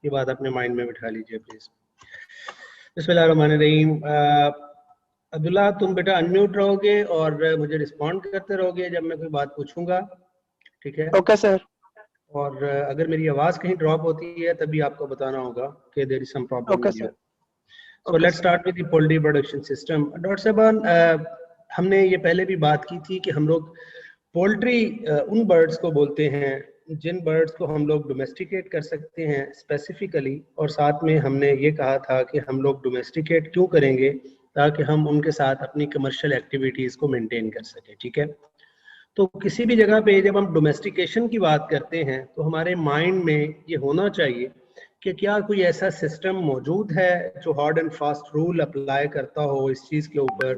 ये बात अपने माइंड में बिठा लीजिए प्लीज। बिस्मिल्लाहिर्रहमानिर्रहीम। अब्दुल्ला, तुम बेटा अनम्यूट रहोगे और मुझे रिस्पॉन्ड करते रहोगे जब मैं कोई बात पूछूंगा, ठीक है? Okay sir. और अगर मेरी आवाज कहीं ड्रॉप होती है तभी आपको बताना होगा कि there is some problem okay with you. Sir. So let's start with the poultry production system. Doctor साहब, हमने ये पहले भी बात की थी कि हम लोग पोल्ट्री उन बर्ड्स को बोलते हैं जिन बर्ड्स को हम लोग डोमेस्टिकेट कर सकते हैं स्पेसिफिकली, और साथ में हमने ये कहा था कि हम लोग डोमेस्टिकेट क्यों करेंगे, ताकि हम उनके साथ अपनी कमर्शियल एक्टिविटीज़ को मेंटेन कर सकें, ठीक है? तो किसी भी जगह पे जब हम डोमेस्टिकेशन की बात करते हैं तो हमारे माइंड में ये होना चाहिए कि क्या कोई ऐसा सिस्टम मौजूद है जो hard and fast rule apply करता हो इस चीज़ के ऊपर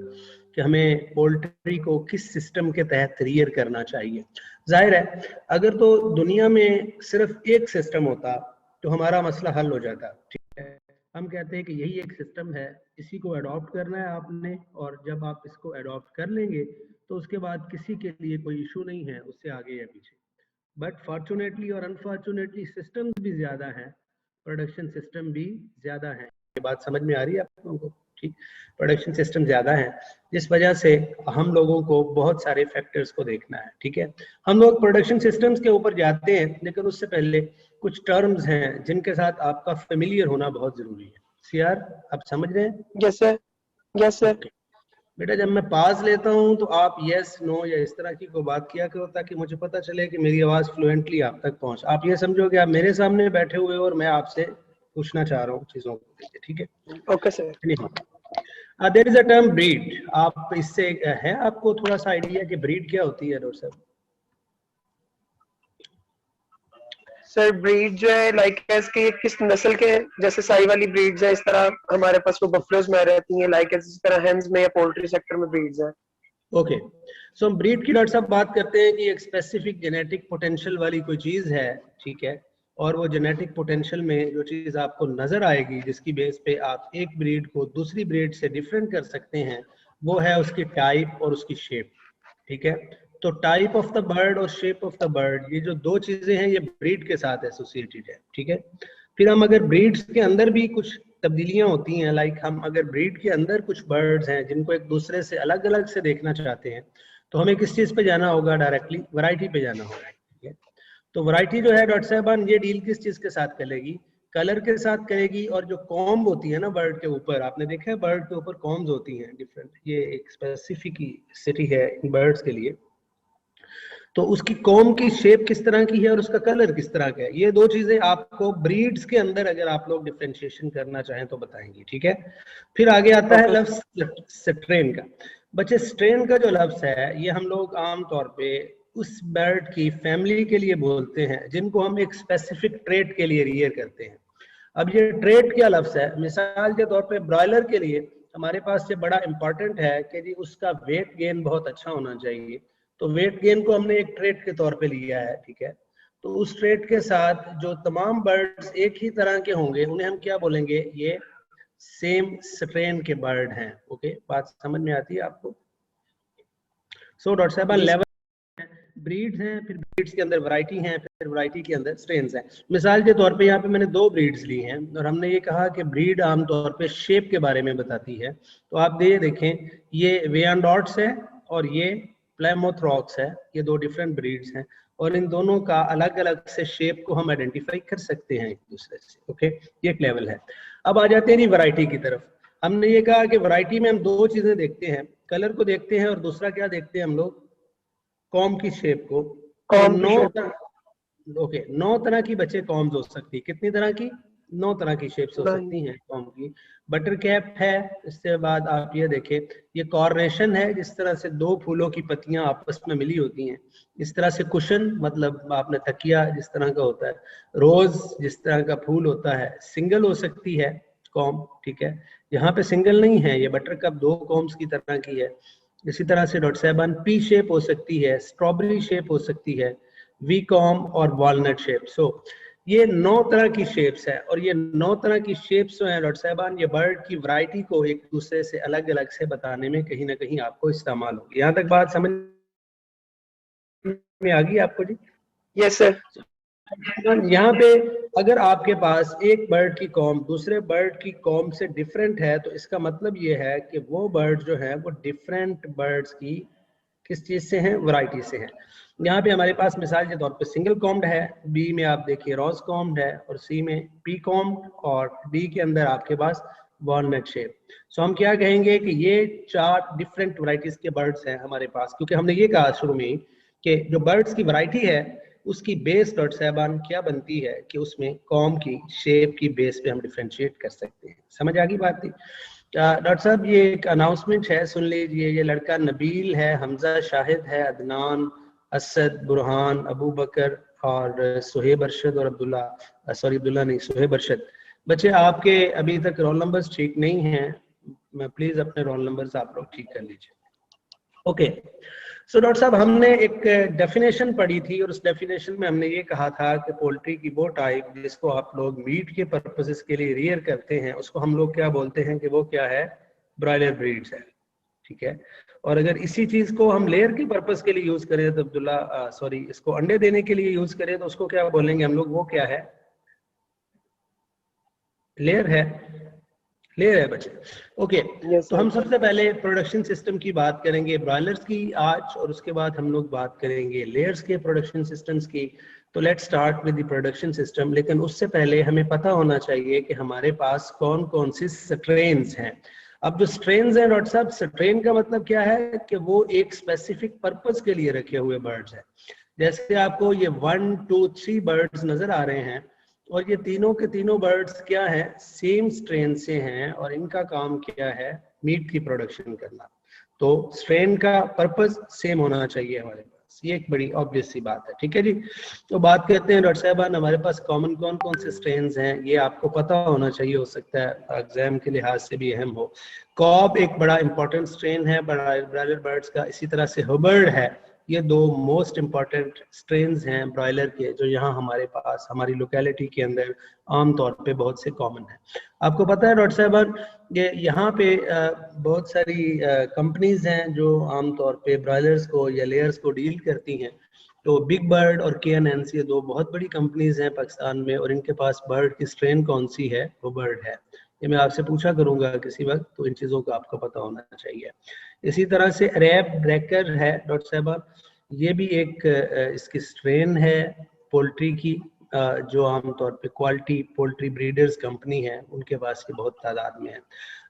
कि हमें पोल्ट्री को किस सिस्टम के तहत रियर करना चाहिए। जाहिर है अगर तो दुनिया में सिर्फ एक सिस्टम होता तो हमारा मसला हल हो जाता, ठीक है? हम कहते हैं कि यही एक सिस्टम है, इसी को अडॉप्ट करना है आपने, और जब आप इसको अडॉप्ट कर लेंगे तो उसके बाद किसी के लिए कोई इशू नहीं है उससे आगे या पीछे। बट फॉर्चुनेटली और अनफॉर्चुनेटली सिस्टम भी ज्यादा है, प्रोडक्शन सिस्टम भी ज्यादा है। ये बात समझ में आ रही है आप लोगों को? ठीक, प्रोडक्शन सिस्टम ज्यादा है जिस वजह से हम लोगों को बहुत सारे फैक्टर्स को देखना है, ठीक है? हम लोग प्रोडक्शन सिस्टम्स के ऊपर जाते हैं लेकिन उससे पहले कुछ टर्म्स हैं जिनके साथ आपका फेमिलियर होना बहुत जरूरी है। सीआर, आप समझ रहे हैं? Yes sir. Yes sir. बेटा जब मैं पास लेता हूं तो आप यस नो या इस तरह की कोई बात किया करो ताकि मुझे पता चले कि मेरी आवाज फ्लुएंटली आप तक पहुंच। आप ये समझो कि आप मेरे सामने बैठे हुए हो और मैं आपसे पूछना चाह रहा हूँ चीजों को, ठीक है? Okay sir. There is a term breed. आप इससे है आपको थोड़ा सा आइडिया कि ब्रीड क्या होती है डॉक्टर साहब? सर ब्रीड जो है लाइक इसके किस नस्ल के, जैसे साई वाली ब्रीड्स है, इस तरह हमारे पास वो बफलोज में रहती हैं, लाइक इस तरह हेन्स में या पोल्ट्री सेक्टर में ब्रीड्स है। ओके, सो हम ब्रीड की डॉक्टर साहब बात करते हैं कि एक स्पेसिफिक जेनेटिक पोटेंशियल वाली कोई चीज है, ठीक है? और वो जेनेटिक पोटेंशियल में जो चीज आपको नजर आएगी जिसकी बेस पे आप एक ब्रीड को दूसरी ब्रीड से डिफरेंट कर सकते हैं, वो है उसकी टाइप और उसकी शेप, ठीक है? तो टाइप ऑफ द बर्ड और शेप ऑफ द बर्ड, ये जो दो चीजें हैं ये ब्रीड के साथ एसोसिएटेड है, ठीक है? फिर हम अगर ब्रीड्स के अंदर भी कुछ तब्दीलियां होती हैं, लाइक हम अगर ब्रीड के अंदर कुछ बर्ड्स हैं जिनको एक दूसरे से अलग अलग से देखना चाहते हैं तो हमें किस चीज पे जाना होगा? डायरेक्टली वैरायटी पे जाना होगा, ठीक है? तो वैरायटी जो है डॉक्टर साहबान ये डील किस चीज के साथ करेगी? कलर के साथ करेगी। और जो कॉम्ब होती है ना बर्ड के ऊपर, आपने देखा है बर्ड के ऊपर कॉम्ब्स होती हैं डिफरेंट, ये एक स्पेसिफिक सिटी है बर्ड्स के लिए, तो उसकी कॉम्ब की शेप किस तरह की है और उसका कलर किस तरह का है, ये दो चीजें आपको ब्रीड्स के अंदर अगर आप लोग डिफरेंशिएशन करना चाहें तो बताएंगे, ठीक है? फिर आगे आता है लफ्ज स्ट्रेन का। बच्चे स्ट्रेन का जो लफ्ज है ये हम लोग आमतौर पे उस बर्ड की फैमिली के लिए बोलते हैं जिनको हम एक स्पेसिफिक ट्रेट के लिए रियर करते हैं। अब ये ट्रेट क्या लफ्ज है? मिसाल के तौर पे ब्रॉयलर के लिए हमारे पास ये बड़ा इंपॉर्टेंट है कि जी उसका वेट गेन बहुत अच्छा होना चाहिए, तो वेट गेन को हमने एक ट्रेट के तौर पे लिया है, ठीक है? तो उस ट्रेट के साथ जो तमाम बर्ड्स एक ही तरह के होंगे उन्हें हम क्या बोलेंगे? ये सेम स्ट्रेन के बर्ड हैं। ओके, बात समझ में आती है आपको? सो डॉक्टर साहब लेवल ब्रीड्स हैं, फिर ब्रीड्स के अंदर वैरायटी हैं, फिर वैरायटी के अंदर स्ट्रेन्स हैं। मिसाल के तौर पे यहाँ पे मैंने दो ब्रीड्स ली हैं और हमने ये कहा कि ब्रीड आमतौर पे शेप के बारे में बताती है। तो आप ये देखें, ये वेयांडोर्ट्स है और ये प्लायमाउथ रॉक्स है, ये दो डिफरेंट ब्रीड्स हैं और इन दोनों का अलग अलग से शेप को हम आइडेंटिफाई कर सकते हैं एक दूसरे से। ओके, ये एक लेवल है। अब आ जाते हैं वैरायटी की तरफ। हमने ये कहा कि वैरायटी में हम दो चीजें देखते हैं, कलर को देखते हैं और दूसरा क्या देखते हैं हम लोग? कॉम की शेप को। तो ओके, 9 तरह की बच्चे कॉम्स हो सकती है। कितनी तरह की? 9 तरह की शेप्स हो सकती हैं कॉम की। बटर कैप है, इसके बाद आप ये देखें, ये कॉर्नेशन है, जिस तरह से दो फूलों की पत्तियां आपस में मिली होती हैं। इस तरह से कुशन, मतलब आपने तकिया जिस तरह का होता है। रोज जिस तरह का फूल होता है, सिंगल हो सकती है कॉम, ठीक है? यहाँ पे सिंगल नहीं है, ये बटर कप दो कॉम्स की तरह की है। इसी तरह से डॉक्टर साहबान पी शेप हो सकती है, स्ट्रॉबेरी शेप हो सकती है, वी कॉम और वॉलनट शेप। सो ये 9 तरह की शेप्स है और ये 9 तरह की शेप्स जो है डॉक्टर साहबान, ये बर्ड की वैरायटी को एक दूसरे से अलग अलग से बताने में कहीं ना कहीं आपको इस्तेमाल होगी। यहाँ तक बात समझ में आ गई आपको जी? Yes sir. यहाँ पे अगर आपके पास एक बर्ड की कॉम दूसरे बर्ड की कॉम से डिफरेंट है तो इसका मतलब ये है कि वो बर्ड जो है वो डिफरेंट बर्ड्स की किस चीज से हैं, वैरायटी से हैं। यहाँ पे हमारे पास मिसाल के तौर पे सिंगल कॉम्ड है, बी में आप देखिए रोज कॉम्ड है, और सी में पी कॉम्ड, और डी के अंदर आपके पास वॉलनट शेप। सो हम क्या कहेंगे कि ये 4 डिफरेंट वैरायटीज के बर्ड्स हैं हमारे पास, क्योंकि हमने ये कहा शुरू में कि जो बर्ड्स की वैरायटी है उसकी बेस डॉक्टर साहबान क्या बनती है कि उसमें कॉम की शेप की बेस पे हम डिफ्रेंशिएट कर सकते हैं। समझ आ गई बात थी? डॉक्टर साहब ये एक अनाउंसमेंट है, सुन लीजिए। ये लड़का नबील है, हमजा शाहिद है, अदनान, असद, बुरहान, अबू बकर और सुहेब अरशद और अब्दुल्ला, सॉरी अब्दुल्ला नहीं, सुहेब अरशद। बच्चे आपके अभी तक रोल नंबर्स ठीक नहीं हैं, मैं प्लीज अपने रोल नंबर्स आप लोग ठीक कर लीजिए। ओके, सो डॉक्टर साहब हमने एक डेफिनेशन पढ़ी थी और उस डेफिनेशन में हमने ये कहा था कि पोल्ट्री की वो टाइप जिसको आप लोग मीट के पर्पसेस के लिए रियर करते हैं उसको हम लोग क्या बोलते हैं कि वो क्या है, ब्रॉयलर ब्रीड्स है, ठीक है। और अगर इसी चीज को हम लेयर के पर्पस के लिए यूज करें तो अब्दुल्ला सॉरी इसको अंडे देने के लिए यूज करें तो उसको क्या बोलेंगे हम लोग, वो क्या है, लेयर है, क्लियर है बच्चे? ओके, तो हम सबसे पहले प्रोडक्शन सिस्टम की बात करेंगे ब्रॉयलर्स की आज, और उसके बाद हम लोग बात करेंगे लेयर्स के प्रोडक्शन सिस्टम्स की। तो let's start with the production system, लेकिन उससे पहले हमें पता होना चाहिए कि हमारे पास कौन कौन सी स्ट्रेन्स हैं। अब जो स्ट्रेन्स हैं डॉक्टर साहब, स्ट्रेन का मतलब क्या है कि वो एक स्पेसिफिक पर्पज के लिए रखे हुए बर्ड्स हैं। जैसे आपको ये 1, 2, 3 बर्ड्स नजर आ रहे हैं, और ये तीनों के तीनों बर्ड्स क्या है, सेम स्ट्रेन से हैं, और इनका काम क्या है, मीट की प्रोडक्शन करना। तो स्ट्रेन का पर्पस सेम होना चाहिए हमारे पास, ये एक बड़ी ऑब्वियस सी बात है, ठीक है जी। तो बात करते हैं डॉक्टर साहबान, हमारे पास कॉमन कौन कौन से स्ट्रेन्स हैं, ये आपको पता होना चाहिए, हो सकता है एग्जाम के लिहाज से भी अहम हो। कॉब एक बड़ा इंपॉर्टेंट स्ट्रेन है ब्रॉयलर बर्ड्स का, इसी तरह से हबर्ड है। ये 2 मोस्ट इंपॉर्टेंट स्ट्रेन्स हैं ब्रॉयलर के, जो यहाँ हमारे पास हमारी लोकेलिटी के अंदर आमतौर पे बहुत से कॉमन है। आपको पता है डॉक्टर साहब, ये यहाँ पे बहुत सारी कंपनीज हैं जो आमतौर पे ब्रॉयलर्स को या लेयर्स को डील करती हैं। तो बिग बर्ड और KNNs, ये 2 बहुत बड़ी कंपनीज हैं पाकिस्तान में, और इनके पास बर्ड की स्ट्रेन कौन सी है, वो बर्ड है। ये मैं आपसे पूछा करूंगा किसी वक्त, तो इन चीज़ों का आपको पता होना चाहिए। इसी तरह से अरैब ब्रेकर है डॉक्टर साहब, ये भी एक इसकी स्ट्रेन है पोल्ट्री की, जो आमतौर पे क्वालिटी पोल्ट्री ब्रीडर्स कंपनी है उनके पास ये बहुत तादाद में है।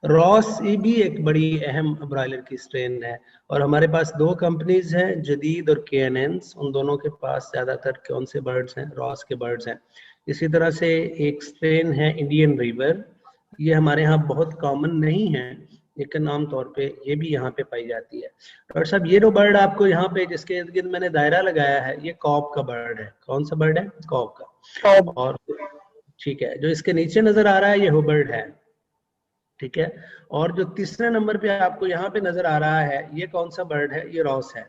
रॉस ये भी एक बड़ी अहम ब्रॉयलर की स्ट्रेन है, और हमारे पास 2 कंपनीज हैं, जदीद और KNNs, उन दोनों के पास ज़्यादातर कौन से बर्ड्स हैं, रॉस के बर्ड्स हैं। इसी तरह से एक स्ट्रेन है इंडियन रिवर, ये हमारे यहाँ बहुत कॉमन नहीं है, लेकिन आमतौर पे ये भी यहाँ पे पाई जाती है। डॉक्टर साहब ये जो बर्ड आपको यहाँ पे जिसके इर्द गिर्द मैंने दायरा लगाया है, ये कॉब का बर्ड है। कौन सा बर्ड है? कॉब का। और ठीक है, जो इसके नीचे नजर आ रहा है ये हुबर्ड है, ठीक है। और जो तीसरे नंबर पे आपको यहाँ पे नजर आ रहा है, ये कौन सा बर्ड है? ये रॉस है,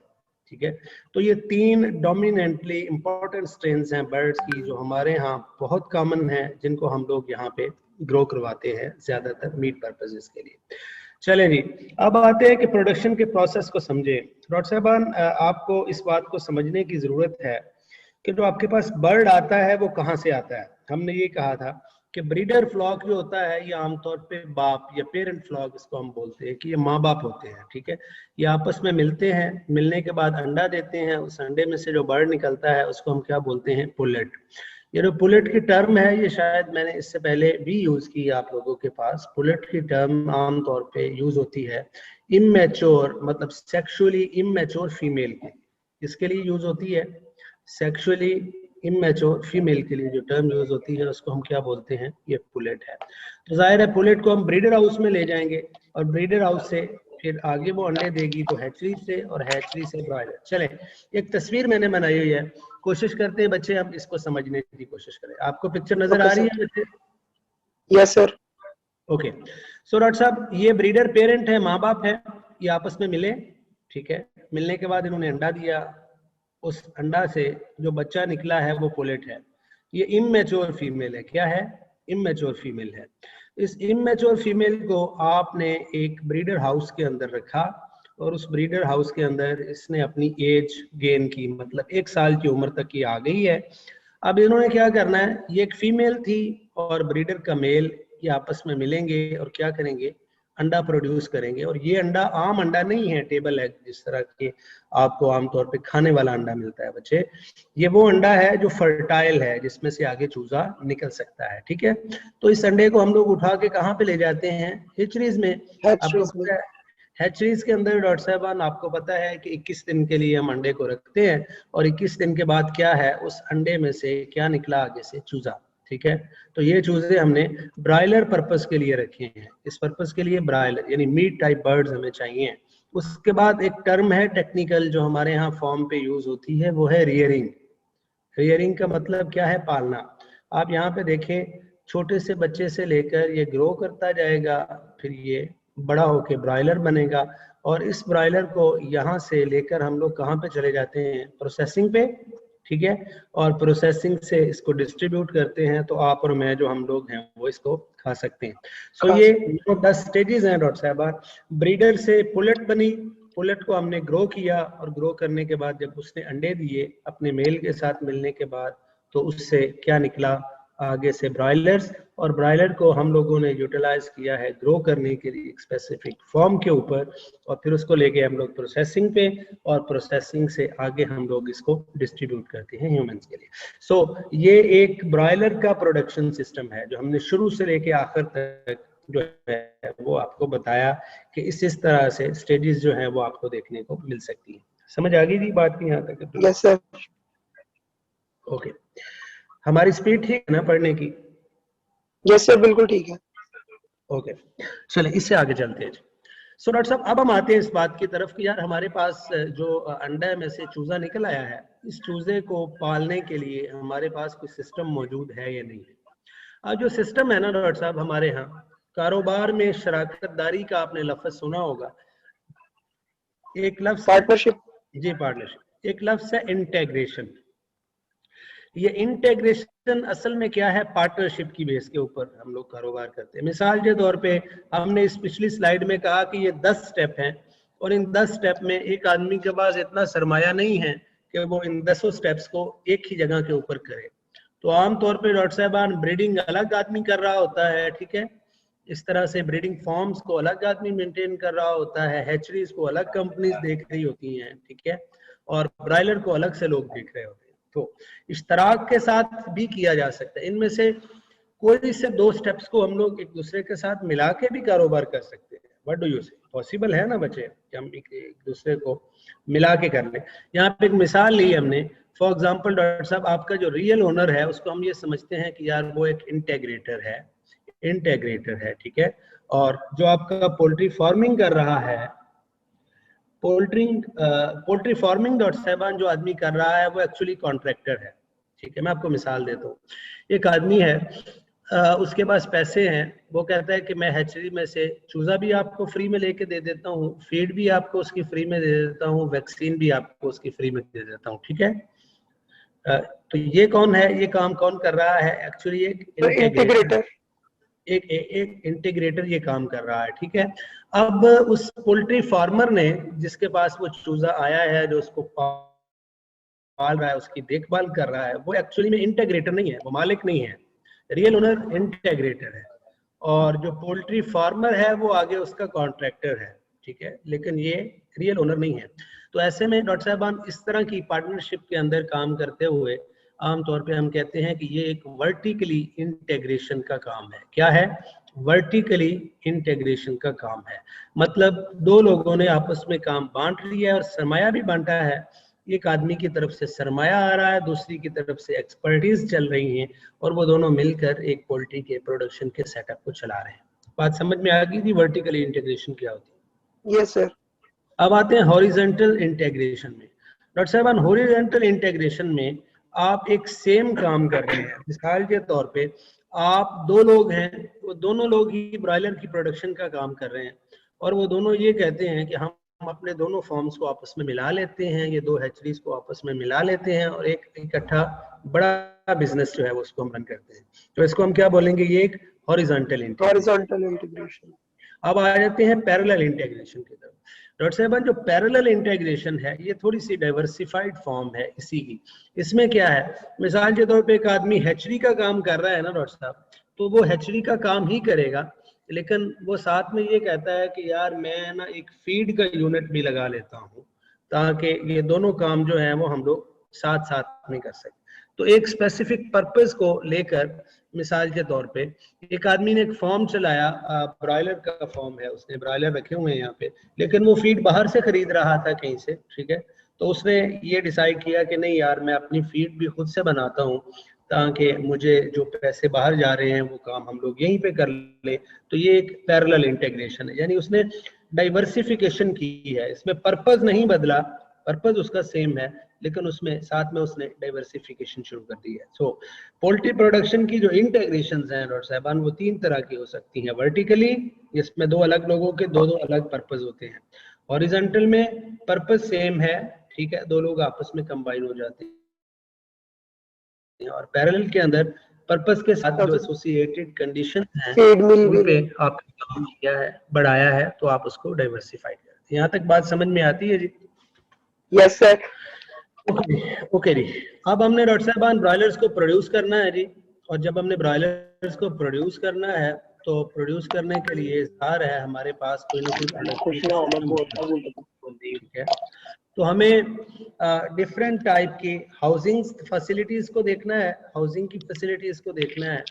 ठीक है। तो ये 3 डोमिनेंटली इंपॉर्टेंट स्ट्रेन्स हैं बर्ड्स की, जो हमारे यहाँ बहुत कॉमन है, जिनको हम लोग यहाँ पे ग्रो करवाते हैं ज्यादातर मीट पर्पसेस के लिए। चलें जी, अब आते हैं कि प्रोडक्शन के प्रोसेस को समझें। डॉक्टर साहबान, आपको इस बात को समझने की जरूरत है कि जो आपके पास बर्ड आता है वो कहाँ से आता है। हमने ये कहा था कि ब्रीडर फ्लॉक जो होता है ये आमतौर पे बाप या पेरेंट फ्लॉक इसको हम बोलते हैं, कि ये माँ बाप होते हैं, ठीक है। ये आपस में मिलते हैं, मिलने के बाद अंडा देते हैं, उस अंडे में से जो बर्ड निकलता है उसको हम क्या बोलते हैं? पुलेट। ये जो पुलेट की टर्म है, ये शायद मैंने इससे पहले भी यूज की है आप लोगों के पास। पुलेट की टर्म आमतौर पे यूज होती है इमैच्योर, मतलब सेक्सुअली इमैच्योर फीमेल की, इसके लिए यूज होती है। सेक्सुअली इमैच्योर फीमेल के लिए जो टर्म यूज होती है उसको हम क्या बोलते हैं? ये पुलेट है। तो जाहिर है पुलेट को हम ब्रीडर हाउस में ले जाएंगे, और ब्रीडर हाउस से फिर आगे वो अंडे देगी तो हैचरी से, और हैचरी से ब्रॉयलर। चले, एक तस्वीर मैंने बनाई हुई है, कोशिश करते हैं बच्चे हम इसको समझने की कोशिश करें। आपको पिक्चर नजर आ रही है बच्चे? Yes sir. Okay, so doctor साहब ये ब्रीडर पेरेंट है, माँ बाप है, ये आपस में मिले, ठीक है। मिलने के बाद इन्होंने अंडा दिया, उस अंडा से जो बच्चा निकला है वो पुलेट है। ये इमैच्योर फीमेल है। क्या है? इमैच्योर फीमेल है। इस इमैच्योर फीमेल को आपने एक ब्रीडर हाउस के अंदर रखा, और उस ब्रीडर हाउस के अंदर इसने अपनी एज गेन की, मतलब 1 साल की उम्र तक की आ गई है। अब इन्होंने क्या करना है, ये एक फीमेल थी और ब्रीडर का मेल, ये आपस में मिलेंगे और क्या करेंगे, अंडा प्रोड्यूस करेंगे। और ये अंडा आम अंडा नहीं है, टेबल एग जिस तरह के आपको आमतौर पे खाने वाला अंडा मिलता है बच्चे, ये वो अंडा है जो फर्टाइल है, जिसमें से आगे चूजा निकल सकता है। ठीक है, तो इस अंडे को हम लोग उठा के कहाँ पे ले जाते हैं, हेचरीज में। हैचरीज में। हैचरीज के अंदर डॉक्टर साहबान आपको पता है कि 21 दिन के लिए हम अंडे को रखते हैं, और 21 दिन के बाद क्या है, उस अंडे में से क्या निकला, आगे से चूजा। ठीक है, तो ये चूजे हमने ब्रायलर पर्पस के लिए रखे हैं, इस पर्पस के लिए ब्रायलर यानी मीट टाइप बर्ड्स हमें चाहिए। उसके बाद एक टर्म है टेक्निकल जो हमारे यहाँ फॉर्म पे यूज होती है, वो है रियरिंग। रियरिंग का मतलब क्या है, पालना। आप यहाँ पे देखें, छोटे से बच्चे से लेकर ये ग्रो करता जाएगा, फिर ये बड़ा होके ब्रायलर बनेगा, और इस ब्रायलर को यहाँ से लेकर हम लोग कहाँ पे चले जाते हैं, प्रोसेसिंग पे। ठीक है, और प्रोसेसिंग से इसको डिस्ट्रीब्यूट करते हैं, तो आप और मैं जो हम लोग हैं वो इसको खा सकते हैं। सो ये 10 स्टेजेस हैं डॉक्टर साहबा। ब्रीडर से पुलेट बनी, पुलेट को हमने ग्रो किया, और ग्रो करने के बाद जब उसने अंडे दिए अपने मेल के साथ मिलने के बाद, तो उससे क्या निकला, आगे से ब्रायलर्स, और ब्रायलर को हम लोगों ने यूटिलाइज किया है ग्रो करने के लिए एक स्पेसिफिक फॉर्म के ऊपर, और फिर उसको लेके हम लोग प्रोसेसिंग पे, और प्रोसेसिंग से आगे हम लोग इसको डिस्ट्रीब्यूट करते हैं ह्यूमंस के लिए। सो ये एक ब्रायलर का प्रोडक्शन सिस्टम है जो हमने शुरू से लेके आखिर तक जो है वो आपको बताया कि इस तरह से स्टेजेस जो है वो आपको देखने को मिल सकती है। समझ आ गई थी बात की यहाँ तक? Yes sir. ओके, हमारी स्पीड ठीक है ना पढ़ने की? यस सर, बिल्कुल ठीक है। ओके, चले इससे आगे चलते हैं। सो डॉक्टर साहब, अब हम आते हैं इस बात की तरफ कि यार हमारे पास जो अंडा में से चूजा निकल आया है, इस चूजे को पालने के लिए हमारे पास कोई सिस्टम मौजूद है या नहीं है। आज जो सिस्टम है ना डॉक्टर साहब, हमारे यहाँ कारोबार में शराकतदारी का आपने लफ्ज सुना होगा, एक लफ्ज पार्टनरशिप। जी, पार्टनरशिप। एक लफ्ज है इंटेग्रेशन। ये इंटेग्रेशन असल में क्या है, पार्टनरशिप की बेस के ऊपर हम लोग कारोबार करते हैं। मिसाल के तौर पे हमने इस पिछली स्लाइड में कहा कि ये 10 स्टेप हैं, और इन 10 स्टेप में एक आदमी के पास इतना सरमाया नहीं है कि वो इन 10 स्टेप्स को एक ही जगह के ऊपर करे। तो आमतौर पे डॉक्टर साहबान ब्रीडिंग अलग आदमी कर रहा होता है, ठीक है, इस तरह से ब्रीडिंग फॉर्म्स को अलग आदमी मेंटेन कर रहा होता है, हैचरीज को अलग कंपनीज देख रही होती हैं, ठीक है, और ब्रायलर को अलग से लोग देख रहे होते हैं। तो इश्तराक के साथ भी किया जा सकता है, इनमें से कोई से 2 स्टेप्स को हम लोग एक दूसरे के साथ मिला के भी कारोबार कर सकते हैं। व्हाट डू यू से? पॉसिबल है ना बच्चे कि हम एक दूसरे को मिला के कर लें? यहाँ पे एक मिसाल ली हमने, फॉर एग्जाम्पल डॉक्टर साहब, आपका जो रियल ओनर है उसको हम ये समझते हैं कि यार वो एक इंटेग्रेटर है, ठीक है, और जो आपका पोल्ट्री फार्मिंग कर रहा है, पोल्ट्री फार्मिंग डॉट साहबान जो आदमी कर रहा है वो एक्चुअली कॉन्ट्रैक्टर है। ठीक है, मैं आपको मिसाल देता हूँ। एक आदमी है, उसके पास पैसे हैं, वो कहता है कि मैं हैचरी में से चूजा भी आपको फ्री में लेके दे देता हूँ, फीड भी आपको उसकी फ्री में दे देता हूँ, वैक्सीन भी आपको उसकी फ्री में दे देता हूँ। ठीक है, तो ये कौन है, ये काम कौन कर रहा है? एक्चुअली एक इंटीग्रेटर, एक इंटीग्रेटर ये काम कर रहा है। ठीक है, अब उस पोल्ट्री फार्मर ने जिसके पास वो चूजा आया है, जो उसको पाल रहा है, उसकी देखभाल कर रहा है, वो एक्चुअली में इंटीग्रेटर नहीं है, वो मालिक नहीं है, रियल ओनर इंटीग्रेटर है, और जो पोल्ट्री फार्मर है वो आगे उसका कॉन्ट्रैक्टर है। ठीक है, लेकिन ये रियल ओनर नहीं है। तो ऐसे में डॉक्टर साहबान इस तरह की पार्टनरशिप के अंदर काम करते हुए आमतौर पे हम कहते हैं कि ये एक वर्टिकली इंटेग्रेशन का काम है। क्या है? वर्टिकली इंटेग्रेशन का काम है। मतलब 2 लोगों ने आपस में काम बांट लिया है और सरमाया भी बांटा है। एक आदमी की तरफ से सरमाया आ रहा है, दूसरी की तरफ से एक्सपर्टीज चल रही हैं, और वो दोनों मिलकर एक पोल्ट्री के प्रोडक्शन के सेटअप को चला रहे हैं। बात समझ में आ गई थी वर्टिकली इंटेग्रेशन क्या होती है? Yes sir. अब आते हैं हॉरिजॉन्टल इंटेग्रेशन में। डॉक्टर साहब, हॉरिजॉन्टल इंटेग्रेशन में आप एक सेम काम कर रहे हैं। मिसाल के तौर पे आप 2 लोग हैं, वो दोनों लोग ही ब्रॉयलर की प्रोडक्शन का काम कर रहे हैं, और वो दोनों ये कहते हैं कि हम अपने दोनों फॉर्म्स को आपस में मिला लेते हैं, ये 2 हैचरीज को आपस में मिला लेते हैं, और एक इकट्ठा बड़ा बिजनेस जो है वो उसको हम रन करते हैं। तो इसको हम क्या बोलेंगे? ये एक हॉरिजॉन्टल इंटेग्रेशन। अब आ जाते हैं पैरेलल इंटीग्रेशन की तरफ। डॉक्टर साहब जो पैरेलल इंटीग्रेशन है ये थोड़ी सी डाइवर्सिफाइड फॉर्म है इसी की। इसमें क्या है, मिसाल के तौर पे एक आदमी हैचरी का काम कर रहा है ना डॉक्टर साहब, तो वो हैचरी का काम ही करेगा, लेकिन वो साथ में ये कहता है कि यार मैं ना एक फीड का यूनिट भी लगा लेता हूँ, ताकि ये दोनों काम जो है वो हम लोग साथ साथ में कर सकें। तो एक स्पेसिफिक पर्पस को लेकर, मिसाल के तौर पे एक आदमी ने एक फॉर्म चलाया, ब्रॉयलर का फॉर्म है, उसने ब्रॉयलर रखे हुए हैं यहाँ पे, लेकिन वो फीड बाहर से खरीद रहा था कहीं से, ठीक है। तो उसने ये डिसाइड किया कि नहीं यार मैं अपनी फीड भी खुद से बनाता हूँ, ताकि मुझे जो पैसे बाहर जा रहे हैं वो काम हम लोग यहीं पे कर ले। तो ये एक पैरेलल इंटीग्रेशन है, यानी उसने डाइवर्सिफिकेशन की है, इसमें पर्पस नहीं बदला, पर्पस उसका सेम है, लेकिन उसमें साथ में उसने डाइवर्सिफिकेशन शुरू कर दी है। सो पोल्ट्री प्रोडक्शन की जो इंटीग्रेशंस हैं डॉक्टर साहबान वो 3 तरह की हो सकती हैं। वर्टिकली, इसमें 2 अलग लोगों के 2 अलग पर्पस होते हैं। हॉरिजॉन्टल में पर्पस सेम है, ठीक है, 2 लोग आपस में कंबाइन हो जाते हैं। और पैरेलल के अंदर पर्पस के साथ जो एसोसिएटेड कंडीशन हैं उन पे आपने काम किया है, बढ़ाया है, तो आप उसको डाइवर्सिफाई करते हैं। यहाँ तक बात समझ में आती है जी? Yes sir. ओके जी। अब हमने डॉक्टर साहबान ब्रॉयलर्स को प्रोड्यूस करना है जी, और जब हमने ब्रॉयलर्स को प्रोड्यूस करना है तो प्रोड्यूस करने के लिए ज़ाहिर है हमारे पास कोई ना कोई प्रोडक्शन, ठीक है। तो हमें डिफरेंट टाइप की हाउसिंग फैसिलिटीज को देखना है, हाउसिंग की फैसिलिटीज को देखना है।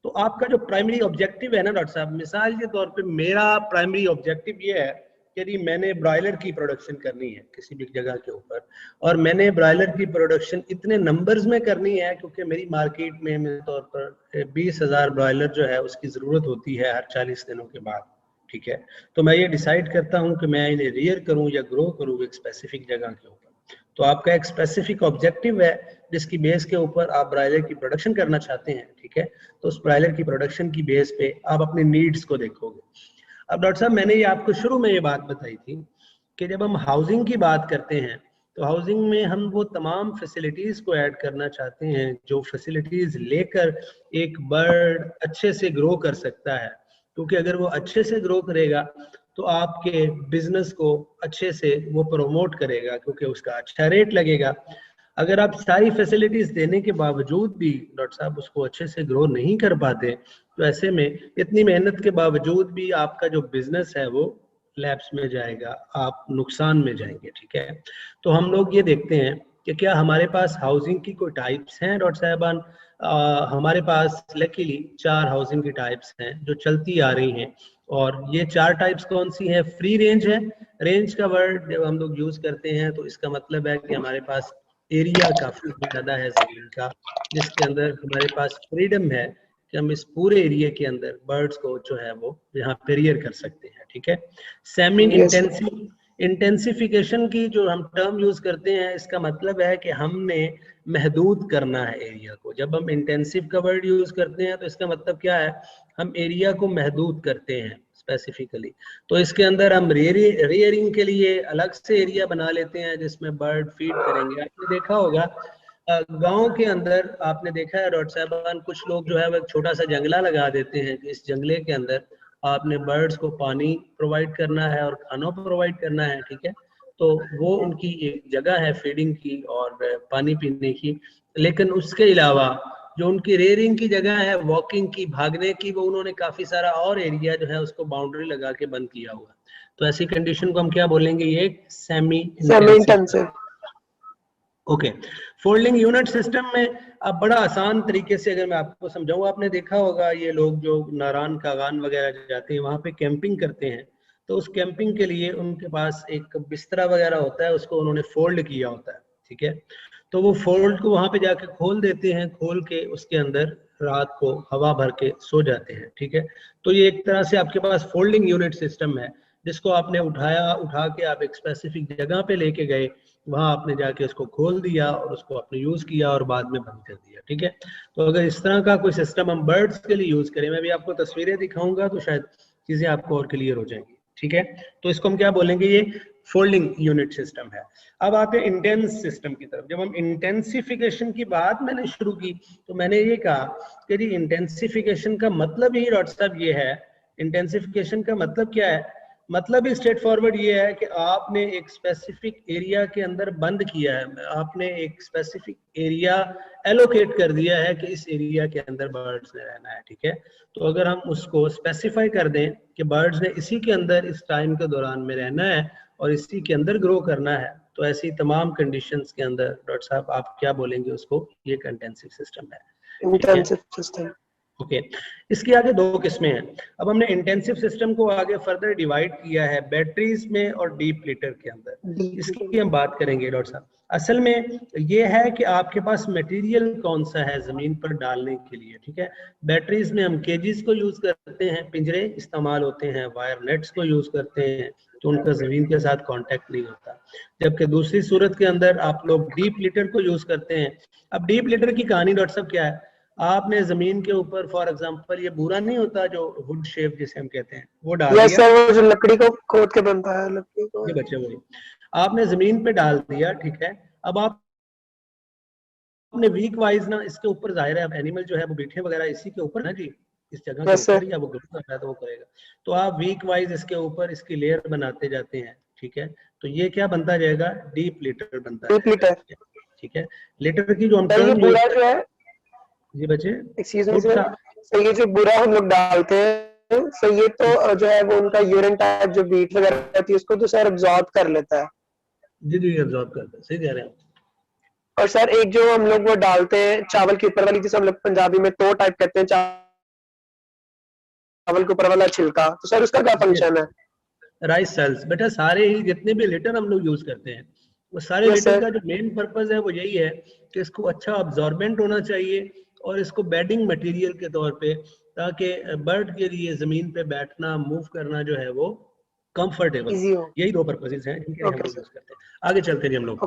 तो आपका जो प्राइमरी ऑब्जेक्टिव है ना डॉक्टर साहब, मिसाल के तौर पे मेरा प्राइमरी ऑब्जेक्टिव ये है कि मैंने ब्रॉयलर की प्रोडक्शन करनी है किसी भी जगह के ऊपर, और मैंने ब्रॉयलर की प्रोडक्शन इतने नंबर्स में करनी है क्योंकि मेरी मार्केट में मेरे तौर पर 20,000 ब्रॉयलर जो है उसकी ज़रूरत होती है हर 40 दिनों के बाद, ठीक है। तो मैं ये डिसाइड करता हूँ कि मैं इन्हें रियर करूँ या ग्रो करूँ एक स्पेसिफिक जगह के ऊपर। तो आपका एक स्पेसिफिक ऑब्जेक्टिव है जिसकी बेस के ऊपर आप ब्रॉयलर की प्रोडक्शन करना चाहते हैं, ठीक है। तो उस ब्रॉयलर की प्रोडक्शन की बेस पे आप अपने नीड्स को देखोगे। अब डॉक्टर साहब मैंने ये आपको शुरू में ये बात बताई थी कि जब हम हाउसिंग की बात करते हैं तो हाउसिंग में हम वो तमाम फैसिलिटीज को ऐड करना चाहते हैं जो फैसिलिटीज लेकर एक बर्ड अच्छे से ग्रो कर सकता है, क्योंकि अगर वो अच्छे से ग्रो करेगा तो आपके बिजनेस को अच्छे से वो प्रमोट करेगा क्योंकि उसका अच्छा रेट लगेगा। अगर आप सारी फैसिलिटीज देने के बावजूद भी डॉक्टर साहब उसको अच्छे से ग्रो नहीं कर पाते, तो ऐसे में इतनी मेहनत के बावजूद भी आपका जो बिजनेस है वो लैप्स में जाएगा, आप नुकसान में जाएंगे, ठीक है। तो हम लोग ये देखते हैं कि क्या हमारे पास हाउसिंग की कोई टाइप्स हैं डॉक्टर साहबान। हमारे पास लकीली 4 हाउसिंग की टाइप्स हैं जो चलती आ रही हैं, और ये 4 टाइप्स कौन सी हैं? फ्री रेंज है। रेंज का वर्ड जब हम लोग यूज करते हैं तो इसका मतलब है कि हमारे पास एरिया काफी ज्यादा है जमीन का, जिसके अंदर हमारे पास फ्रीडम है कि हम इस पूरे एरिया के अंदर बर्ड्स को जो है वो यहाँ पे रियर कर सकते हैं, ठीक है। सेमी इंटेंसिफिकेशन की जो हम टर्म यूज करते हैं इसका मतलब है कि हमने महदूद करना है एरिया को। जब हम इंटेंसिव का वर्ड यूज करते हैं तो इसका मतलब क्या है, हम एरिया को महदूद करते हैं स्पेसिफिकली। तो इसके अंदर हम रेयरिंग के लिए अलग से एरिया बना लेते हैं जिसमें बर्ड फीड करेंगे। आपने देखा होगा गांव के अंदर, आपने देखा है डॉक्टर साहबान, कुछ लोग जो है वो एक छोटा सा जंगला लगा देते हैं कि इस जंगले के अंदर आपने बर्ड्स को पानी प्रोवाइड करना है और खाना प्रोवाइड करना है, ठीक है। तो वो उनकी एक जगह है फीडिंग की और पानी पीने की, लेकिन उसके अलावा जो उनकी रेयरिंग की जगह है, वॉकिंग की, भागने की, वो उन्होंने काफी सारा और एरिया जो है उसको बाउंड्री लगा के बंद किया हुआ। तो ऐसी कंडीशन को हम क्या बोलेंगे, ये semi intensive. Okay. Folding unit system में अब बड़ा आसान तरीके से अगर मैं आपको समझाऊं, आपने देखा होगा ये लोग जो नारान कागान वगैरह जाते हैं वहां पे कैंपिंग करते हैं, तो उस कैंपिंग के लिए उनके पास एक बिस्तरा वगैरह होता है, उसको उन्होंने फोल्ड किया होता है, ठीक है। तो वो फोल्ड को वहां पे जाके खोल देते हैं, खोल के उसके अंदर रात को हवा भर के सो जाते हैं, ठीक है। तो ये एक तरह से आपके पास फोल्डिंग यूनिट सिस्टम है, जिसको आपने उठा के आप एक स्पेसिफिक जगह पे लेके गए, वहां आपने जाके उसको खोल दिया और उसको आपने यूज किया और बाद में बंद कर दिया, ठीक है। तो अगर इस तरह का कोई सिस्टम हम बर्ड्स के लिए यूज करें, मैं भी आपको तस्वीरें दिखाऊंगा तो शायद चीजें आपको और क्लियर हो जाएंगी, ठीक है। तो इसको हम क्या बोलेंगे, ये फोल्डिंग यूनिट सिस्टम है। अब आते हैं इंटेंस सिस्टम की तरफ। जब हम इंटेंसिफिकेशन की बात मैंने शुरू की तो मैंने ये कहा कि जी इंटेंसिफिकेशन का मतलब ही डॉक्टर साहब ये है इंटेंसिफिकेशन का मतलब क्या है? मतलब ही स्ट्रेट फॉरवर्ड ये है कि आपने एक स्पेसिफिक एरिया के अंदर बंद किया है, आपने एक स्पेसिफिक एरिया एलोकेट कर दिया है कि इस एरिया के अंदर बर्ड्स ने रहना है, ठीक है। तो अगर हम उसको स्पेसिफाई कर दें कि बर्ड्स ने इसी के अंदर इस टाइम के दौरान में रहना है और इसी के अंदर ग्रो करना है, तो ऐसी तमाम कंडीशंस के अंदर डॉक्टर साहब आप क्या बोलेंगे उसको, ये एक इंटेंसिव सिस्टम है, ठीक है। Intensive system. ओके इसकी आगे दो किस्में हैं। अब हमने इंटेंसिव सिस्टम को आगे फर्दर डिवाइड किया है बैटरीज में और डीप लिटर के अंदर। इसकी हम बात करेंगे डॉक्टर साहब। असल में ये है कि आपके पास मटेरियल कौन सा है जमीन पर डालने के लिए, ठीक है। बैटरीज में हम केजीज को यूज करते हैं, पिंजरे इस्तेमाल होते हैं, वायर नेट्स को यूज करते हैं, तो उनका जमीन के साथ कांटेक्ट नहीं होता। जबकि दूसरी सूरत के अंदर आप लोग डीप लिटर को यूज करते हैं। अब डीप लिटर की कहानी डॉक्टर साहब क्या है, आपने जमीन के ऊपर फॉर एग्जांपल ये बुरा नहीं होता जो वुड शेप जिसे हम कहते हैं वो डाल दिया। सर वो जो लकड़ी को खोद के बनता है, लकड़ी को ये बच्चे वही आपने जमीन पे डाल दिया, ठीक है। अब आपने वीक वाइज ना इसके ऊपर, जाहिर है अब एनिमल जो है वो बैठे वगैरह इसी के ऊपर ना जी, इस जगह के ऊपर या वो ग्रो कर रहा है तो वो करेगा। तो आप वीक वाइज इसके ऊपर इसकी लेयर बनाते जाते हैं, ठीक है। तो ये क्या बनता जाएगा, डीप लिटर बनता है, ठीक है। लिटर की जो हम टर्म यूज जो है जी बच्चे, एक्सक्यूज मी सर, ये जो बुरा हम लोग डालते हैं सर, ये तो जो है वो उनका यूरिन टाइप जो बीट वगैरह रहती है उसको तो सर अब्सॉर्ब कर लेता है। जी जी अब्सॉर्ब करता है, सही कह रहे हैं। और सर एक जो हम लोग वो डालते हैं चावल के ऊपर वाली, जिसे हम लोग पंजाबी में तो टाइप कहते हैं, चावल के ऊपर वाला छिलका, तो सर उसका क्या फंक्शन है? राइस सेल्स बेटा, सारे ही जितने भी लिटर हम लोग यूज करते हैं वो सारे लिटर का जो मेन पर्पस है वो यही है कि इसको अच्छा अब्सॉर्बेंट होना चाहिए और इसको बेडिंग मटेरियल के तौर पे, ताकि बर्ड के लिए जमीन पे बैठना मूव करना जो है वो कंफर्टेबल, यही दो पर्पसेस हैं जिनके लिए हम लोग यूज करते हैं। आगे चलते हैं हम लोग।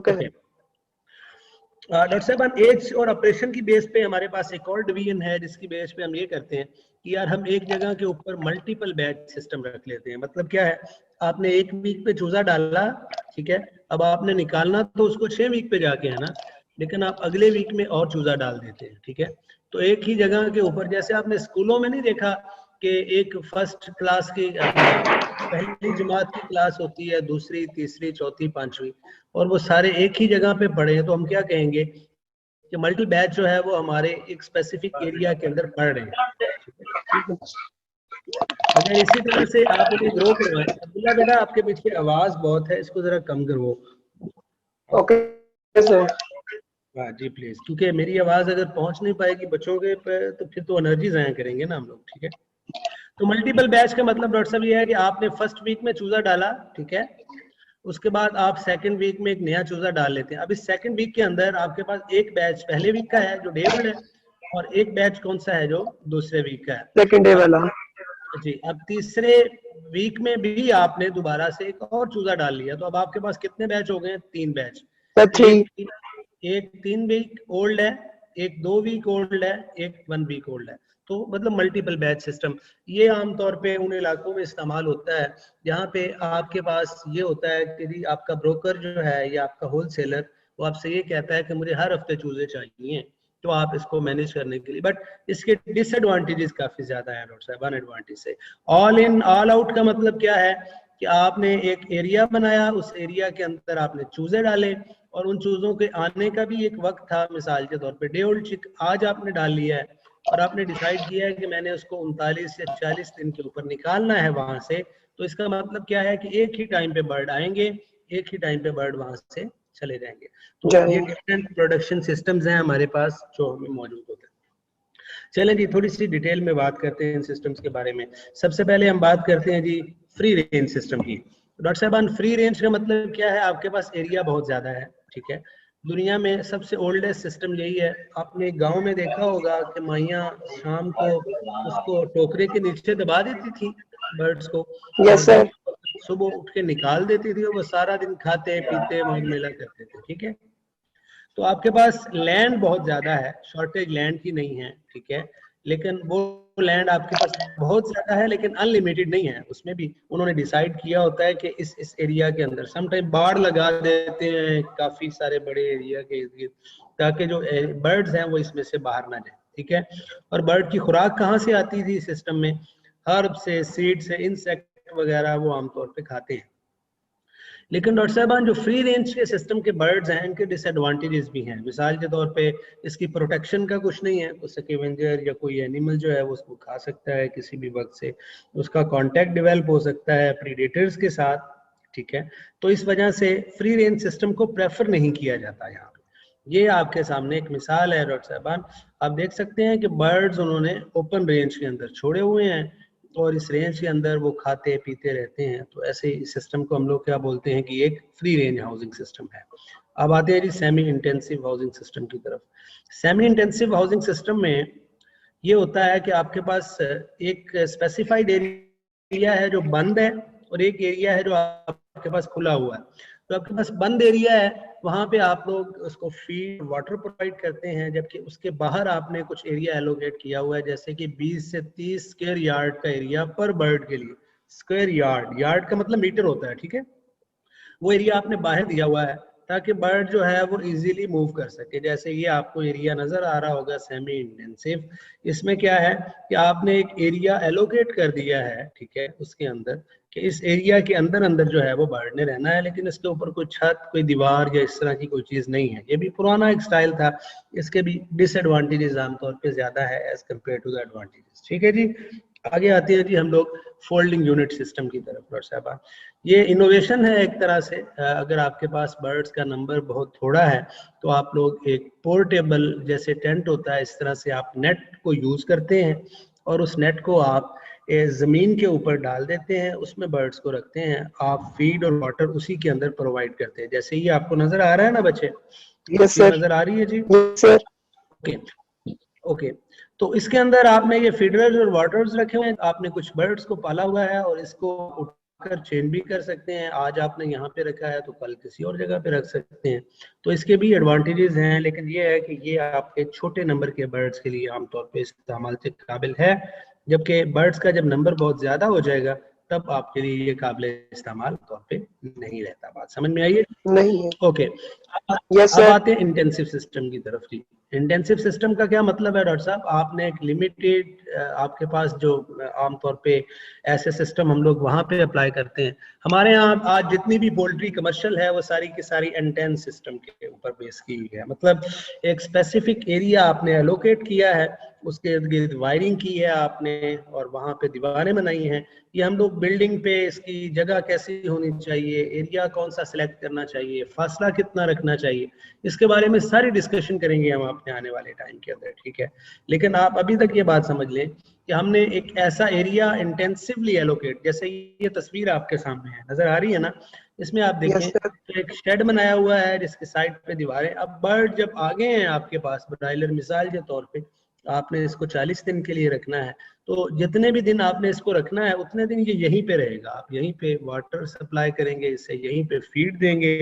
डॉक्टर साहब एज और ऑपरेशन की बेस पे हमारे पास एक और डिवीजन है जिसकी बेस पे हम ये करते हैं कि यार हम एक जगह के ऊपर मल्टीपल बैच सिस्टम रख लेते हैं। मतलब क्या है, आपने एक वीक पे चूजा डाला, ठीक है, अब आपने निकालना तो उसको 6 वीक पे जाके है ना, लेकिन आप अगले वीक में और चूजा डाल देते हैं, ठीक है। तो एक ही जगह के ऊपर, जैसे आपने स्कूलों में नहीं देखा कि एक फर्स्ट क्लास की पहली जमात की क्लास होती है, दूसरी तीसरी चौथी पांचवी, और वो सारे एक ही जगह पे पढ़े हैं, तो हम क्या कहेंगे कि मल्टी बैच जो है वो हमारे एक स्पेसिफिक एरिया के अंदर पढ़ रहे हैं। अगर इसी तरह से आप उन्हें ग्रो करवाएं। अब्दुल्ला बेटा आपके पीछे आवाज बहुत है, इसको जरा कम करो। Okay sir. हाँ जी प्लीज, क्योंकि मेरी आवाज अगर पहुंच नहीं पाएगी बच्चों के पे तो फिर तो एनर्जी जाया करेंगे ना हम लोग, ठीक है। तो मल्टीपल बैच का मतलब डॉक्टर साहब ये है कि आपने फर्स्ट वीक में चूजा डाला, ठीक है, उसके बाद आप सेकंड वीक में एक नया चूजा डाल लेते हैं। अब इस सेकंड वीक के अंदर आपके पास एक बैच पहले वीक का है जो डे 1 है, और एक बैच कौन सा है जो दूसरे वीक का है, सेकंड डे वाला जी। अब तीसरे वीक में भी आपने दोबारा से एक और चूजा डाल लिया, तो अब आपके पास कितने बैच हो गए, 3 बैच। एक 3 वीक ओल्ड है, एक 2 वीक ओल्ड है, एक 1 वीक ओल्ड है। तो मतलब मल्टीपल बैच सिस्टम ये आमतौर पे उन इलाकों में इस्तेमाल होता है जहाँ पे आपके पास ये होता है कि आपका ब्रोकर जो है या आपका होलसेलर वो आपसे ये कहता है कि मुझे हर हफ्ते चूजे चाहिए, तो आप इसको मैनेज करने के लिए। बट इसके डिसएडवांटेजेस काफी ज्यादा है डॉक्टर साहब वन एडवांटेज से। ऑल इन ऑल आउट का मतलब क्या है कि आपने एक एरिया बनाया, उस एरिया के अंदर आपने चूजे डाले और उन चूजों के आने का भी एक वक्त था, मिसाल के तौर पे डे ओल्ड चिक आज आपने डाल लिया है और आपने डिसाइड किया है कि मैंने उसको 39 या 40 दिन के ऊपर निकालना है वहां से, तो इसका मतलब क्या है कि एक ही टाइम पे बर्ड आएंगे, एक ही टाइम पे बर्ड वहां से चले जाएंगे। तो ये डिफरेंट प्रोडक्शन सिस्टम्स हैं हमारे पास जो हमें मौजूद होते हैं। चलें जी थोड़ी सी डिटेल में बात करते हैं इन सिस्टम्स के बारे में। सबसे पहले हम बात करते हैं जी फ्री रेंज सिस्टम की। डॉक्टर साहब फ्री रेंज का मतलब क्या है, आपके पास एरिया बहुत ज्यादा है, ठीक है। दुनिया में सबसे ओल्डेस्ट सिस्टम यही है। आपने गांव में देखा होगा कि माइयाँ शाम को उसको टोकरे के नीचे दबा देती थी बर्ड्स को, और सुबह उठ के निकाल देती थी और वो सारा दिन खाते पीते मौज मेला करते थे, ठीक है। तो आपके पास लैंड बहुत ज्यादा है, शॉर्टेज लैंड की नहीं है, ठीक है, लेकिन वो लैंड आपके पास बहुत ज्यादा है लेकिन अनलिमिटेड नहीं है। उसमें भी उन्होंने डिसाइड किया होता है कि इस एरिया के अंदर समटाइम बाड़ लगा देते हैं काफी सारे बड़े एरिया के इर्द गिर्द, ताकि जो बर्ड्स हैं वो इसमें से बाहर ना जाए, ठीक है। और बर्ड की खुराक कहाँ से आती थी सिस्टम में, हर्ब से, सीड से, इंसेक्ट वगैरह वो आमतौर पे खाते हैं। लेकिन डॉक्टर साहबान जो फ्री रेंज के सिस्टम के बर्ड्स हैं इनके डिसएडवांटेजेस भी हैं। मिसाल के तौर पे इसकी प्रोटेक्शन का कुछ नहीं है, कोई स्कैवेंजर या कोई एनिमल जो है वो उसको खा सकता है किसी भी वक्त से, उसका कांटेक्ट डेवलप हो सकता है प्रीडेटर्स के साथ, ठीक है। तो इस वजह से फ्री रेंज सिस्टम को प्रेफर नहीं किया जाता यहाँ पे। ये आपके सामने एक मिसाल है डॉक्टर साहबान, आप देख सकते हैं कि बर्ड्स उन्होंने ओपन रेंज के अंदर छोड़े हुए हैं और इस रेंज के अंदर वो खाते पीते रहते हैं। तो ऐसे सिस्टम को हम लोग क्या बोलते हैं कि एक फ्री रेंज हाउसिंग सिस्टम है। अब आते हैं G semi intensive housing system की तरफ। सेमी इंटेंसिव हाउसिंग सिस्टम में ये होता है कि आपके पास एक स्पेसिफाइड एरिया है जो बंद है और एक एरिया है जो आपके पास खुला हुआ है। तो आपके पास बंद एरिया है, वहां पे आप लोग उसको फीड वाटर प्रोवाइड करते हैं, जबकि उसके बाहर आपने कुछ एरिया एलोकेट किया हुआ है, जैसे कि 20 से 30 स्क्वायर यार्ड का एरिया पर बर्ड के लिए। स्क्वायर यार्ड, यार्ड का मतलब मीटर होता है, ठीक है। वो एरिया आपने बाहर दिया हुआ है ताकि बर्ड जो है वो इजीली मूव कर सके। जैसे ये आपको एरिया नजर आ रहा होगा सेमी इंटेंसिव, इसमें क्या है कि आपने एक एरिया एलोकेट कर दिया है, ठीक है, उसके अंदर कि इस एरिया के अंदर अंदर जो है वो बर्ड ने रहना है, लेकिन इसके ऊपर कोई छत, कोई दीवार या इस तरह की कोई चीज नहीं है। ये भी पुराना एक स्टाइल था, इसके भी डिसएडवांटेजेस आमतौर पे ज्यादा है as compare to the advantages, ठीक है जी। आगे आते हैं जी हम लोग फोल्डिंग यूनिट सिस्टम की तरफ। डॉक्टर साहब ये इनोवेशन है एक तरह से। अगर आपके पास बर्ड्स का नंबर बहुत थोड़ा है तो आप लोग एक पोर्टेबल जैसे टेंट होता है, इस तरह से आप नेट को यूज करते हैं और उस नेट को आप जमीन के ऊपर डाल देते हैं, उसमें बर्ड्स को रखते हैं, आप फीड और वाटर उसी के अंदर प्रोवाइड करते हैं। जैसे ये आपको नजर आ रहा है ना बच्चे? Yes sir. नजर आ रही है जी? Yes sir. Okay okay. तो इसके अंदर आपने ये फीडर्स और वाटर्स रखे हुए हैं, आपने कुछ बर्ड्स को पाला हुआ है और इसको उठाकर चेंज भी कर सकते हैं। आज आपने यहाँ पे रखा है तो कल किसी और जगह पे रख सकते हैं। तो इसके भी एडवांटेजेस हैं, लेकिन ये है कि ये आपके छोटे नंबर के बर्ड्स के लिए आमतौर पे इस्तेमाल के काबिल है, जबकि बर्ड्स का जब नंबर बहुत ज्यादा हो जाएगा तब आपके लिए ये काबिल इस्तेमाल तौर पे नहीं रहता। बात समझ में आई है? नहीं है। ओके। यस अब सर। आते हैं इंटेंसिव सिस्टम की तरफ जी। इंटेंसिव सिस्टम का क्या मतलब है डॉक्टर साहब? आपने एक लिमिटेड, आपके पास जो आमतौर पे ऐसे सिस्टम हम लोग वहां पे अप्लाई करते हैं। हमारे यहाँ आज जितनी भी पोल्ट्री कमर्शियल है वो सारी की सारी इंटेंस सिस्टम के ऊपर बेस की हुई है। मतलब एक स्पेसिफिक एरिया आपने एलोकेट किया है, उसके इर्द गिर्द वायरिंग की है आपने और वहां पे दीवारें बनाई हैं। ये हम लोग बिल्डिंग पे इसकी जगह कैसी होनी चाहिए, एरिया कौन सा सिलेक्ट करना चाहिए, फासला कितना रखना चाहिए, इसके बारे में सारी डिस्कशन करेंगे हम अपने आने वाले टाइम के अंदर, ठीक है। लेकिन आप अभी तक ये बात समझ लें कि हमने एक ऐसा एरिया इंटेंसिवली एलोकेट, जैसे ये तस्वीर आपके सामने है, नजर आ रही है ना? इसमें आप देखें तो एक शेड बनाया हुआ है जिसके साइड पे दीवारें। अब बर्ड जब आ गए हैं आपके पास, ब्रायलर मिसाल के तौर पे, आपने इसको 40 दिन के लिए रखना है, तो जितने भी दिन आपने इसको रखना है उतने दिन ये यहीं पे रहेगा। आप यहीं पे वाटर सप्लाई करेंगे, इसे यहीं पे फीड देंगे,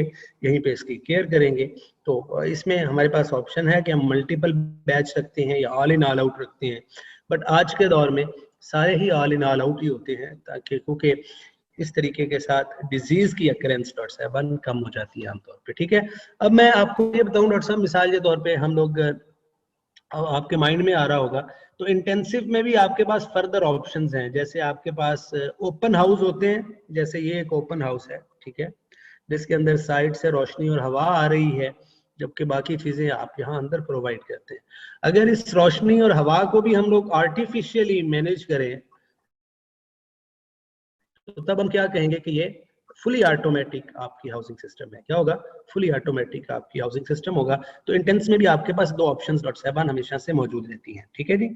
यहीं पे इसकी केयर करेंगे। तो इसमें हमारे पास ऑप्शन है कि हम मल्टीपल बैच रखते हैं या ऑल इन ऑल आउट रखते हैं, बट आज के दौर में सारे ही ऑल इन ऑल आउट ही होते हैं, ताकि क्योंकि इस तरीके के साथ डिजीज की अकरेंस डॉक्टर साहब कम हो जाती है आमतौर पे, ठीक है। अब मैं आपको ये बताऊं डॉक्टर साहब, मिसाल के तौर पे हम लोग, अब आपके माइंड में आ रहा होगा, तो इंटेंसिव में भी आपके पास फर्दर ऑप्शंस हैं। जैसे आपके पास ओपन हाउस होते हैं, जैसे ये एक ओपन हाउस है, ठीक है, जिसके अंदर साइड से रोशनी और हवा आ रही है, जबकि बाकी चीजें आप यहाँ अंदर प्रोवाइड करते हैं। अगर इस रोशनी और हवा को भी हम लोग आर्टिफिशियली मैनेज करें तो तब हम क्या कहेंगे कि ये फुली ऑटोमेटिक आपकी हाउसिंग सिस्टम है। क्या होगा? फुली ऑटोमेटिक आपकी हाउसिंग सिस्टम होगा। तो इंटेंस में भी आपके पास दो ऑप्शंस डॉक्टर साहबान हमेशा से मौजूद रहती हैं, ठीक है जी।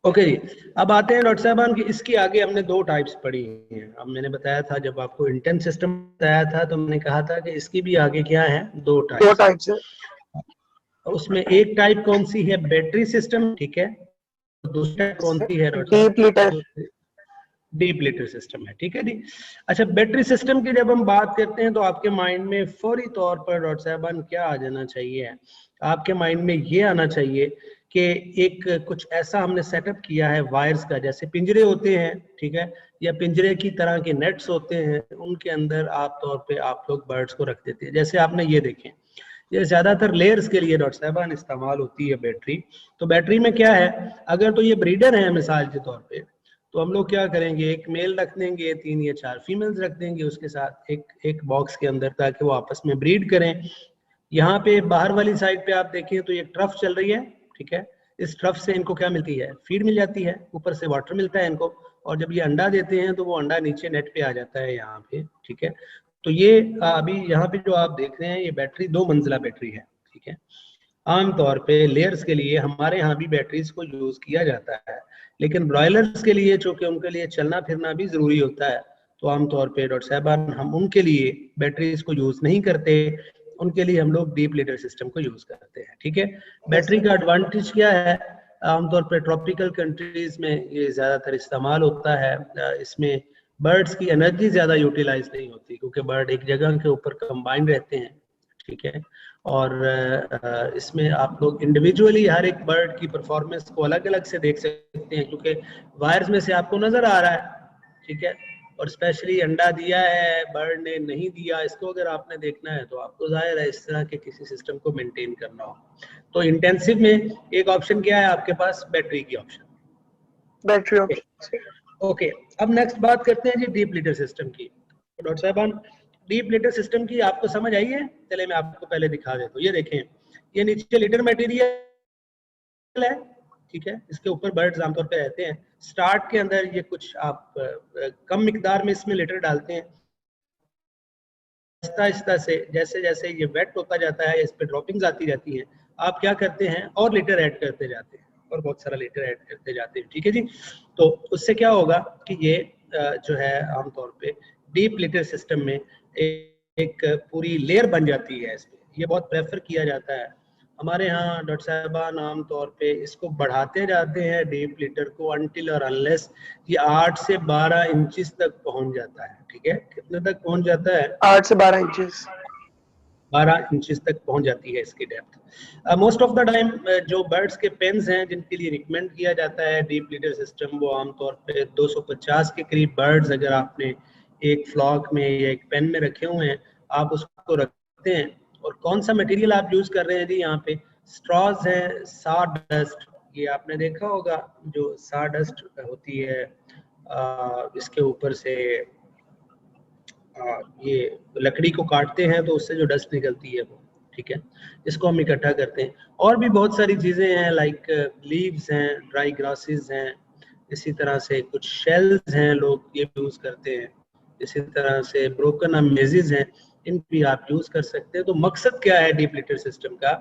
ओके जी, अब आते हैं डॉक्टर साहबान कि इसकी आगे हमने दो टाइप्स पढ़ी हैं। अब मैंने बताया था, जब आपको इंटेंस सिस्टम बताया था तो मैंने कहा था कि इसकी भी आगे क्या है, दो टाइप्स है। उसमें एक टाइप कौन सी है? बैटरी सिस्टम, ठीक है। दूसरा कौन सी है डॉक्टर साहब? डीप लिटर सिस्टम है, ठीक है जी। अच्छा, बैटरी सिस्टम की जब हम बात करते हैं तो आपके माइंड में फौरी तौर पर डॉक्टर साहबान क्या आ जाना चाहिए? आपके माइंड में ये आना चाहिए कि एक कुछ ऐसा हमने सेटअप किया है वायर्स का, जैसे पिंजरे होते हैं, ठीक है, या पिंजरे की तरह के नेट्स होते हैं, उनके अंदर आप तौर पे आप लोग बर्ड्स को रख देते हैं। जैसे आपने ये देखें, ये ज्यादातर लेयर्स के लिए डॉक्टर साहबान इस्तेमाल होती है बैटरी। तो बैटरी में क्या है, अगर तो ये ब्रीडर है मिसाल के तौर पे, तो हम लोग क्या करेंगे, एक मेल रख देंगे, 3 या 4 फीमेल्स रख देंगे उसके साथ एक बॉक्स के अंदर, ताकि वो आपस में ब्रीड करें। यहाँ पे बाहर वाली साइड पे आप देखें तो ये ट्रफ चल रही है, ठीक है। इस ट्रफ से इनको क्या मिलती है, फीड मिल जाती है, ऊपर से वाटर मिलता है इनको, और जब ये अंडा देते हैं तो वो अंडा नीचे नेट पे आ जाता है यहाँ पे, ठीक है। तो ये अभी यहाँ पे जो आप देख रहे हैं ये बैटरी 2 मंजिला बैटरी है, ठीक है। आमतौर पे लेयर्स के लिए हमारे यहाँ भी बैटरीज को यूज किया जाता है, लेकिन ब्रॉयलर्स के लिए, चूंकि उनके लिए चलना फिरना भी जरूरी होता है, तो आमतौर पे डॉक्टर साहबान हम उनके लिए बैटरीज को यूज नहीं करते, उनके लिए हम लोग डीप लीडर सिस्टम को यूज करते हैं, ठीक है। बैटरी का एडवांटेज क्या है, आमतौर पर ट्रॉपिकल कंट्रीज में ये ज्यादातर इस्तेमाल होता है। इसमें बर्ड्स की एनर्जी ज्यादा यूटिलाइज नहीं होती, क्योंकि बर्ड एक जगह के ऊपर कंबाइंड रहते हैं, ठीक है। और इसमें आप लोग इंडिविजुअली हर एक बर्ड की परफॉर्मेंस को अलग अलग से देख सकते हैं, क्योंकि वायर्स में से आपको नजर आ रहा है, ठीक है। और स्पेशली अंडा दिया है बर्ड ने, नहीं दिया, इसको अगर आपने देखना है तो आपको जाहिर है इस तरह के किसी सिस्टम को मेंटेन करना हो। तो इंटेंसिव में एक ऑप्शन क्या है आपके पास, बैटरी की ऑप्शन, बैटरी ऑप्शन। ओके। अब नेक्स्ट बात करते हैं जी डीप लीडर सिस्टम की। तो डॉक्टर साहबान डीप लीडर सिस्टम की आपको समझ आई है, चले मैं आपको पहले दिखा देता हूँ। ये देखें, ये नीचे लीडर मटेरियल है, ठीक है। इसके ऊपर बर्ड्स आमतौर पे रहते हैं। स्टार्ट के अंदर ये कुछ आप कम मिकदार में इसमें लीटर डालते हैं, आहिस्ता से जैसे जैसे ये वेट होता जाता है, इस पे ड्रॉपिंग्स आती जाती हैं, आप क्या करते हैं और लीटर ऐड करते जाते हैं, और बहुत सारा लीटर ऐड करते जाते हैं, ठीक है जी। तो उससे क्या होगा कि ये जो है आमतौर पे डीप लीटर सिस्टम में एक पूरी लेयर बन जाती है इस पे। ये बहुत प्रेफर किया जाता है हमारे यहाँ डॉक्टर साहबान, आमतौर पे इसको बढ़ाते जाते हैं डीप लीटर को अनटिल और अनलेस ये 8 से 12 इंचेस तक पहुंच जाता है, ठीक है। कितने तक पहुंच जाता है, 8 से 12 इंचेस, 12 इंचेस तक पहुंच जाती है इसकी depth. Most of the time जो बर्ड्स के पेन्स हैं जिनके लिए रिकमेंड किया जाता है डीप लीडर सिस्टम, वो आमतौर पे 250 के करीब बर्ड्स अगर आपने एक फ्लॉक में या एक पेन में रखे हुए हैं, आप उसको रखते हैं। और कौन सा मटेरियल आप यूज कर रहे हैं जी, यहाँ पे स्ट्रॉज है, सॉ डस्ट, ये आपने देखा होगा जो सॉ डस्ट होती है, इसके ऊपर से ये लकड़ी को काटते हैं तो उससे जो डस्ट निकलती है वो, ठीक है, इसको हम इकट्ठा करते हैं। और भी बहुत सारी चीजें हैं, लाइक लीव्स हैं, ड्राई ग्रासेस हैं, इसी तरह से कुछ शेल्स हैं लोग ये यूज करते हैं, इसी तरह से ब्रोकन अमेजेस हैं, इन भी आप यूज कर सकते हैं। तो मकसद क्या है डीप लीटर सिस्टम का,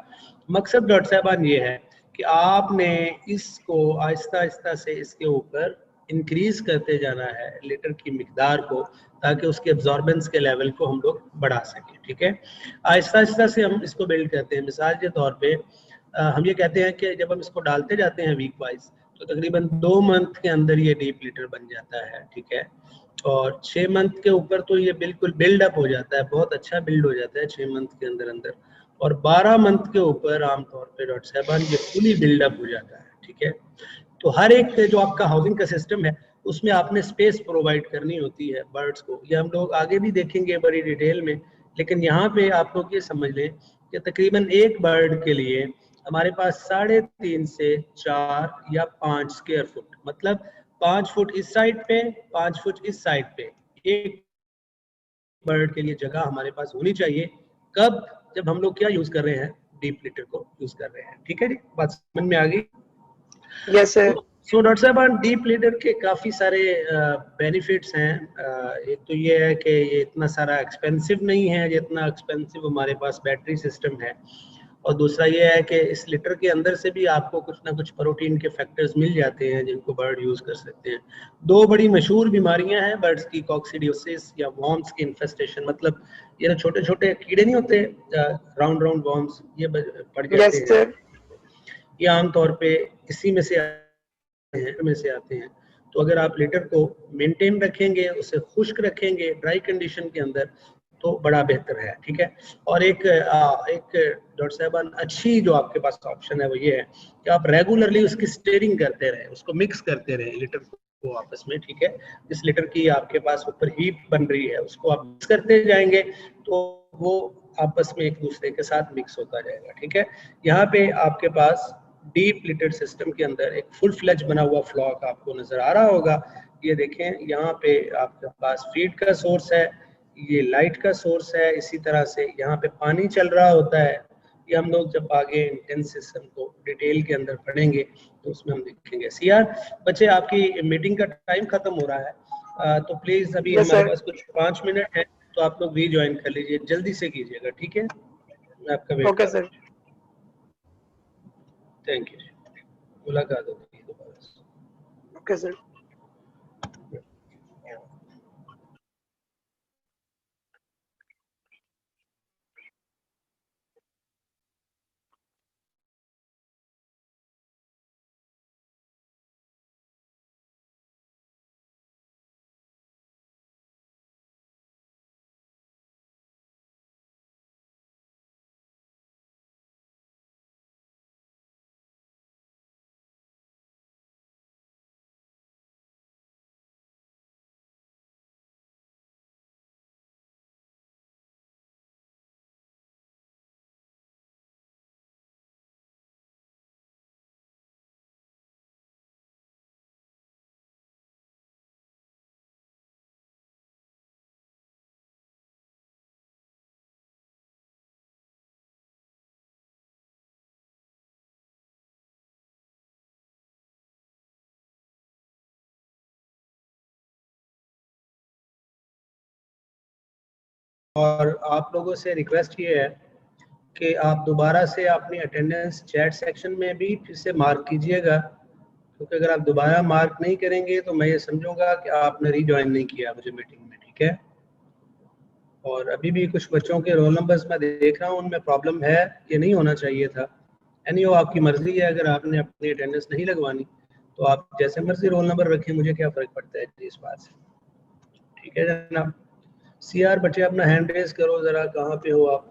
मकसद डॉक्टर साहबान ये है कि आपने इसको आहिस्ता आहिस्ता से इसके ऊपर इंक्रीज करते जाना है लीटर की मिकदार को, ताकि उसके एब्जॉर्बेंस के लेवल को हम लोग बढ़ा सकें, ठीक है। आहिस्ता आहिस्ता से हम इसको बिल्ड करते हैं। मिसाल के तौर पे हम ये कहते हैं कि जब हम इसको डालते जाते हैं वीक वाइज, तो तकरीबन 2 मंथ के अंदर ये डीप लीटर बन जाता है, ठीक है। और 6 मंथ के ऊपर तो ये बिल्कुल बिल्ड अप हो जाता है, बहुत अच्छा बिल्ड हो जाता है 6 मंथ के अंदर अंदर। और 12 मंथ के ऊपर आमतौर पर डॉक्टर साहबान ये फुली बिल्ड अप हो जाता है, ठीक है। तो हर एक जो आपका हाउसिंग का सिस्टम है उसमें आपने स्पेस प्रोवाइड करनी होती है बर्ड्स को, ये हम लोग आगे भी देखेंगे बड़ी डिटेल में। लेकिन यहाँ पे आप लोग ये समझ लें कि तकरीबन एक बर्ड के लिए हमारे पास 3.5 से 4 या 5 स्क्वायर फुट, मतलब 5 फुट इस साइड पे, 5 फुट इस साइड पे, एक बर्ड के लिए जगह हमारे पास होनी चाहिए। कब, जब हम लोग क्या यूज कर रहे हैं, डीप लिटर को यूज कर रहे हैं, ठीक है जी, बात समझ में आ गई। Yes sir. सो डॉक्टर साहब डीप लीडर के काफ़ी सारे बेनिफिट्स हैं। एक तो ये है कि ये इतना सारा एक्सपेंसिव नहीं है जितना एक्सपेंसिव हमारे पास बैटरी सिस्टम है, और दूसरा ये है कि इस लीटर के अंदर से भी आपको कुछ ना कुछ प्रोटीन के फैक्टर्स मिल जाते हैं जिनको बर्ड यूज कर सकते हैं। 2 बड़ी मशहूर बीमारियां हैं बर्ड्स की, कॉक्सीडियोसिस या वॉर्म्स की इन्फेस्टेशन, मतलब ये छोटे छोटे कीड़े नहीं होते राउंड राउंड वॉर्म्स, ये पड़ जाते हैं, ये आमतौर पे इसी में से आते हैं। तो अगर आप लीटर को मेंटेन रखेंगे, उसे खुश्क रखेंगे ड्राई कंडीशन के अंदर, तो बड़ा बेहतर है, ठीक है। और एक डॉक्टर साहबान अच्छी जो आपके पास ऑप्शन है वो ये है कि आप रेगुलरली उसकी स्टेयरिंग करते रहे, उसको मिक्स करते रहे लीटर को आपस में, ठीक है। जिस लीटर की आपके पास ऊपर हीप बन रही है उसको आप मिक्स करते जाएंगे तो वो आपस में एक दूसरे के साथ मिक्स होता जाएगा। ठीक है, यहाँ पे आपके पास डीप लिटेड सिस्टम के अंदर एक फुल फ्लेज बना हुआ फ्लॉक आपको नजर आ रहा होगा। ये देखें, यहाँ पे आपके पास फीड का सोर्स है, ये लाइट का सोर्स है, इसी तरह से यहाँ पे पानी चल रहा होता है। ये हम लोग जब आगे इंटेंस सिस्टम को डिटेल के अंदर पढ़ेंगे तो उसमें हम देखेंगे। सीआर बच्चे, आपकी मीटिंग का टाइम खत्म हो रहा है, तो प्लीज अभी हमारे पास कुछ 5 मिनट है, तो आप लोग रीज्वाइन कर लीजिए, जल्दी से कीजिएगा। ठीक है, मैं आपका वेट कर रहा हूं। थैंक यू, मुलाकात होगी दोबारा। Okay sir. और आप लोगों से रिक्वेस्ट ये है कि आप दोबारा से अपनी अटेंडेंस चैट सेक्शन में भी फिर से मार्क कीजिएगा, क्योंकि अगर आप दोबारा मार्क नहीं करेंगे तो मैं ये समझूंगा कि आपने रीज्वाइन नहीं किया मुझे मीटिंग में। ठीक है, और अभी भी कुछ बच्चों के रोल नंबर्स मैं देख रहा हूँ, उनमें प्रॉब्लम है, ये नहीं होना चाहिए था। एनीहो, आपकी मर्जी है, अगर आपने अपनी अटेंडेंस नहीं लगवानी तो आप जैसे मर्जी रोल नंबर रखें, मुझे क्या फ़र्क पड़ता है इस बात से। ठीक है जनाब। सीआर बच्चे, अपना हैंड रेज करो ज़रा, कहाँ पे हो आप?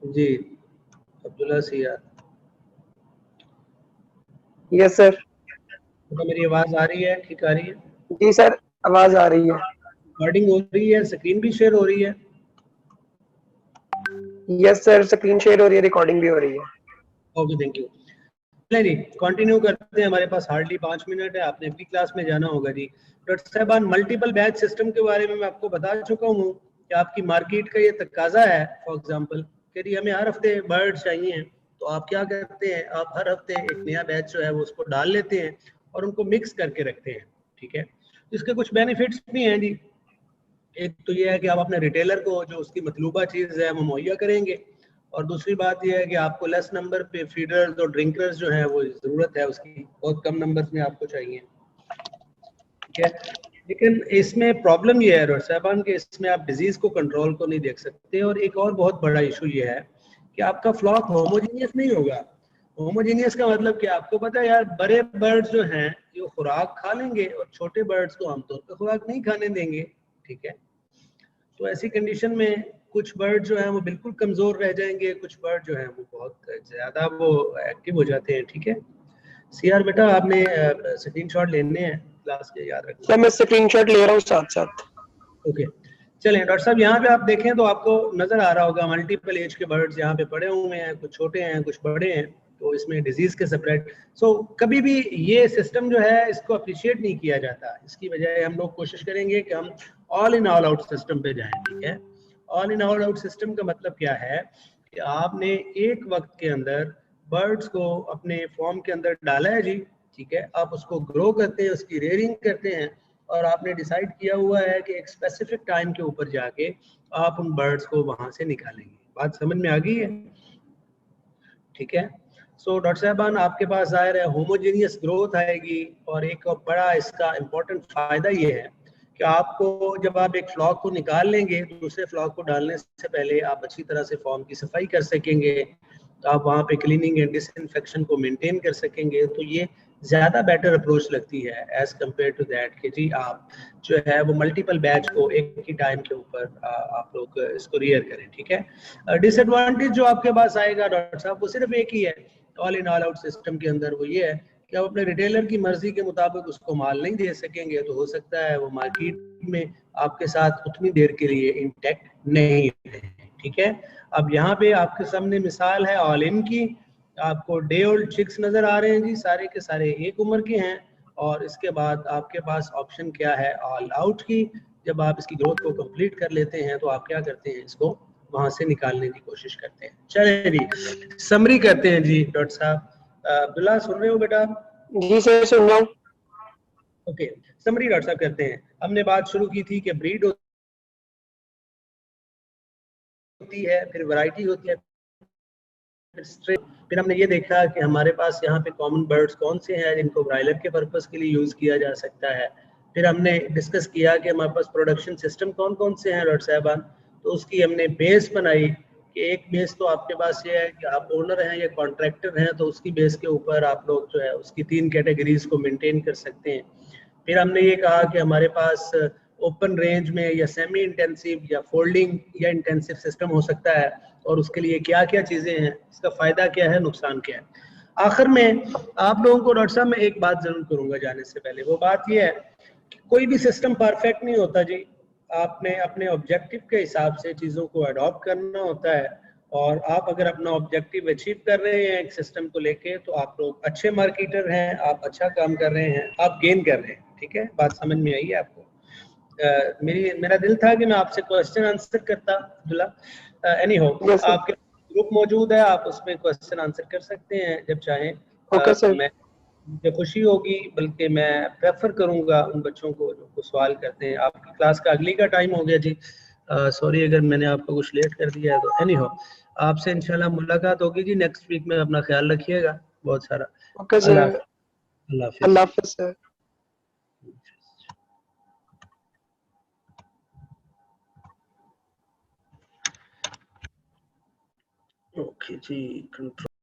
जी, अब्दुल्ला सीआर। Yes sir. तो मेरी आवाज़ आ रही है? ठीक आ रही है? जी सर, आवाज आ रही है। रिकॉर्डिंग हो रही है, स्क्रीन भी शेयर हो रही है? यस सर, स्क्रीन शेयर हो रही है, रिकॉर्डिंग भी हो रही है। Okay, thank you. चलिए कंटिन्यू करते हैं, हमारे पास हार्डली 5 मिनट है, आपने अगली क्लास में जाना होगा जी। डॉक्टर साहबान, मल्टीपल बैच सिस्टम के बारे में मैं आपको बता चुका हूँ कि आपकी मार्केट का ये तकाजा है। फॉर एग्जांपल कि जी हमें हर हफ्ते बर्ड चाहिए, तो आप क्या करते हैं, आप हर हफ्ते एक नया बैच जो है वो उसको डाल लेते हैं और उनको मिक्स करके रखते हैं। ठीक है, इसके कुछ बेनिफिट्स भी हैं जी। एक तो ये है कि आप अपने रिटेलर को जो उसकी मतलूबा चीज़ है वो मुहैया करेंगे, और दूसरी बात यह है कि आपको लेस नंबर पे फीडर्स और ड्रिंकर्स जो है वो ज़रूरत है उसकी, बहुत कम नंबर्स में आपको चाहिए। ठीक है, लेकिन इसमें प्रॉब्लम ये है डॉक्टर साहबान कि इसमें आप डिजीज़ को कंट्रोल को नहीं देख सकते, और एक और बहुत बड़ा इशू ये है कि आपका फ्लॉक होमोजीनियस नहीं होगा। होमोजीनियस का मतलब कि आपको पता है यार, बड़े बर्ड्स जो हैं वो खुराक खा लेंगे और छोटे बर्ड्स को आमतौर पर खुराक नहीं खाने देंगे। ठीक है, तो ऐसी कंडीशन में कुछ बर्ड जो है वो बिल्कुल कमजोर रह जाएंगे, कुछ बर्ड जो है वो बहुत ज्यादा वो एक्टिव हो जाते हैं। ठीक है, सीआर बेटा, आपने स्क्रीनशॉट लेने हैं क्लास के, याद रखना। सर मैं स्क्रीनशॉट ले रहा हूँ साथ साथ। ओके, चलें डॉक्टर साहब, यहाँ पे आप देखें तो आपको नजर आ रहा होगा मल्टीपल एज के बर्ड्स यहाँ पे पड़े हुए हैं, कुछ छोटे हैं कुछ बड़े हैं, तो इसमें डिजीज के सेपरेट। कभी भी ये सिस्टम जो है इसको अप्रिशिएट नहीं किया जाता, इसकी बजाय हम लोग कोशिश करेंगे कि हम all in all out system पे जाएं। ठीक है, all in all out system का मतलब क्या है कि आपने एक वक्त के अंदर बर्ड्स को अपने फॉर्म के अंदर डाला है जी। ठीक है, आप उसको ग्रो करते हैं, उसकी रेयरिंग करते हैं, और आपने डिसाइड किया हुआ है कि एक स्पेसिफिक टाइम के ऊपर जाके आप उन बर्ड्स को वहां से निकालेंगे। बात समझ में आ गई है? ठीक है, सो डॉक्टर साहबान, आपके पास जाहिर है होमोजेनियस ग्रोथ आएगी, और एक बड़ा इसका इम्पोर्टेंट फायदा ये है कि आपको जब आप एक फ्लॉक को निकाल लेंगे, दूसरे फ्लॉक को डालने से पहले आप अच्छी तरह से फॉर्म की सफाई कर सकेंगे, तो आप वहाँ पे क्लीनिंग एंड डिसइंफेक्शन को मेंटेन कर सकेंगे। तो ये ज़्यादा बेटर अप्रोच लगती है एज कम्पेयर टू दैट कि जी आप जो है वो मल्टीपल बैच को एक ही टाइम के ऊपर आप लोग इसको रियर करें। ठीक है, डिसएडवांटेज जो आपके पास आएगा डॉक्टर साहब वो सिर्फ एक ही है all in all out system के अंदर, वो ये है कि आप अपने रिटेलर की मर्जी के मुताबिक उसको माल नहीं दे सकेंगे, तो हो सकता है वो मार्केट में आपके साथ उतनी देर के लिए इंटैक्ट नहीं रहे। ठीक है, अब यहाँ पे आपके सामने मिसाल है ऑल इन की। आपको डे ओल्ड चिक्स नजर आ रहे हैं जी, सारे के सारे एक उम्र के हैं। और इसके बाद आपके पास ऑप्शन क्या है, ऑल आउट की। जब आप इसकी ग्रोथ को कंप्लीट कर लेते हैं तो आप क्या करते हैं, इसको वहां से निकालने की कोशिश करते हैं। चलिए जी समरी करते हैं जी डॉक्टर साहब। अब्दुल्ला सुन रहे हो बेटा? जी सर सुन रहा हूँ। ओके, समरी डॉक्टर साहब करते हैं। हमने बात शुरू की थी कि ब्रीड होती है, फिर वैरायटी होती है, फिर स्ट्रे। फिर हमने ये देखा कि हमारे पास यहाँ पे कॉमन बर्ड्स कौन से हैं जिनको ब्रायलर के पर्पस के लिए यूज किया जा सकता है। फिर हमने डिस्कस किया कि हमारे पास प्रोडक्शन सिस्टम कौन कौन से हैं डॉक्टर साहबान। तो उसकी हमने बेस बनाई कि एक बेस तो आपके पास ये है कि आप ओनर हैं या कॉन्ट्रैक्टर हैं, तो उसकी बेस के ऊपर आप लोग जो है उसकी 3 कैटेगरीज को मेंटेन कर सकते हैं। फिर हमने ये कहा कि हमारे पास ओपन रेंज में या सेमी इंटेंसिव या फोल्डिंग या इंटेंसिव सिस्टम हो सकता है, और उसके लिए क्या क्या चीज़ें हैं, इसका फ़ायदा क्या है, नुकसान क्या है। आखिर में आप लोगों को डॉक्टर साहब मैं एक बात ज़रूर करूँगा जाने से पहले, वो बात यह है कि कोई भी सिस्टम परफेक्ट नहीं होता जी। आपने अपने ऑब्जेक्टिव के हिसाब से चीज़ों को अडॉप्ट करना होता है, और आप अगर अपना ऑब्जेक्टिव अचीव कर रहे हैं एक सिस्टम को लेके, तो आप लोग अच्छे मार्केटर हैं, आप अच्छा काम कर रहे हैं, आप गेन कर रहे हैं। ठीक है, बात समझ में आई है आपको? मेरा दिल था कि मैं आपसे क्वेश्चन आंसर करता अब्दुल्ला। एनी हो, यस सर। आपके ग्रुप मौजूद है, आप उसमें क्वेश्चन आंसर कर सकते हैं जब चाहें। Okay sir. मैं मुझे खुशी होगी, बल्कि मैं प्रेफर करूंगा उन बच्चों को जो सवाल करते हैं। आपकी क्लास का अगली का टाइम हो गया जी, सॉरी अगर मैंने आपको कुछ लेट कर दिया है तो। एनी हो, आपसे इंशाल्लाह मुलाकात होगी जी नेक्स्ट वीक में। अपना ख्याल रखिएगा बहुत सारा। ओके अल्लाह सर। अल्लाह हाफिज। अल्लाह हाफिज सर। ओके जी, कंट्रोल।